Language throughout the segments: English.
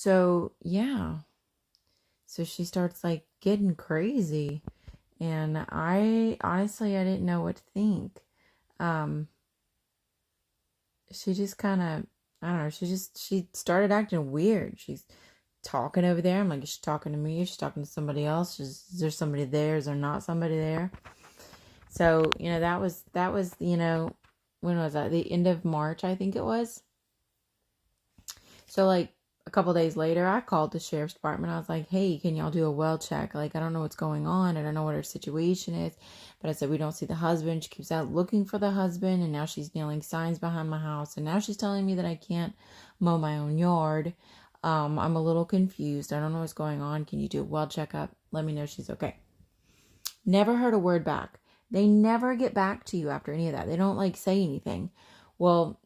So, yeah. So she starts like getting crazy. And I honestly, I didn't know what to think. Um, she just kind of, I don't know, she started acting weird. She's talking over there. I'm like, is she talking to me? Is she talking to somebody else? Is there somebody there? Is there not somebody there? So, that was, when was that? The end of March, I think it was. So, like, a couple days later, I called the sheriff's department. I was like, hey, can y'all do a well check? Like, I don't know what's going on. I don't know what her situation is. But I said, we don't see the husband. She keeps out looking for the husband. And now she's nailing signs behind my house. And now she's telling me that I can't mow my own yard. I'm a little confused. I don't know what's going on. Can you do a well checkup? Let me know she's okay. Never heard a word back. They never get back to you after any of that. They don't like say anything. Well,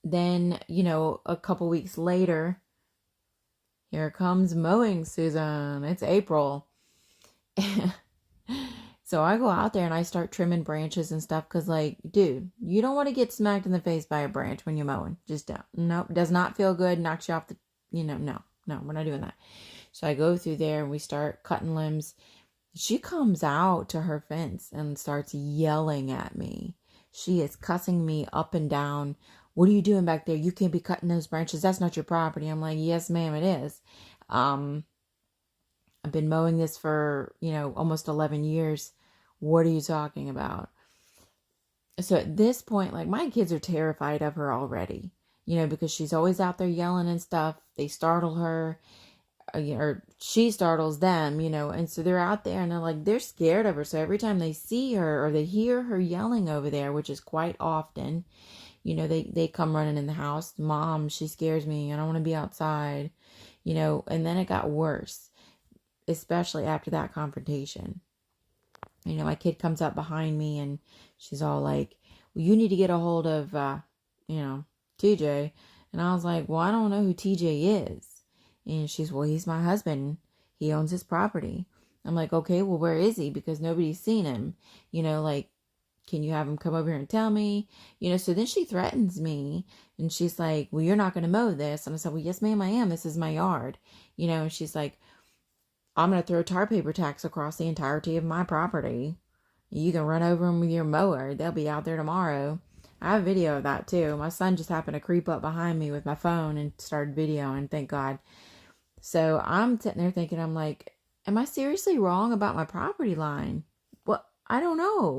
then, a couple weeks later, here comes mowing season. It's April. So I go out there and I start trimming branches and stuff because, like, dude, you don't want to get smacked in the face by a branch when you're mowing. Just don't. Nope. Does not feel good. Knocks you off the, no, we're not doing that. So I go through there and we start cutting limbs. She comes out to her fence and starts yelling at me. She is cussing me up and down. What are you doing back there? You can't be cutting those branches. That's not your property. I'm like, yes, ma'am, it is. I've been mowing this for, almost 11 years. What are you talking about? So at this point, like, my kids are terrified of her already, because she's always out there yelling and stuff. They startle her. Or she startles them, and so they're out there and they're scared of her. So every time they see her or they hear her yelling over there, which is quite often, they come running in the house. Mom, she scares me. I don't want to be outside, and then it got worse, especially after that confrontation. My kid comes up behind me and she's all like, well, you need to get a hold of, TJ. And I was like, well, I don't know who TJ is. And she's, well, he's my husband. He owns his property. I'm like, okay, well, where is he? Because nobody's seen him. Can you have him come over here and tell me? So then she threatens me and she's like, well, you're not going to mow this. And I said, well, yes, ma'am, I am. This is my yard. And she's like, I'm going to throw tar paper tacks across the entirety of my property. You can run over them with your mower. They'll be out there tomorrow. I have a video of that too. My son just happened to creep up behind me with my phone and started videoing, thank God. So I'm sitting there thinking, I'm like, am I seriously wrong about my property line? Well, I don't know.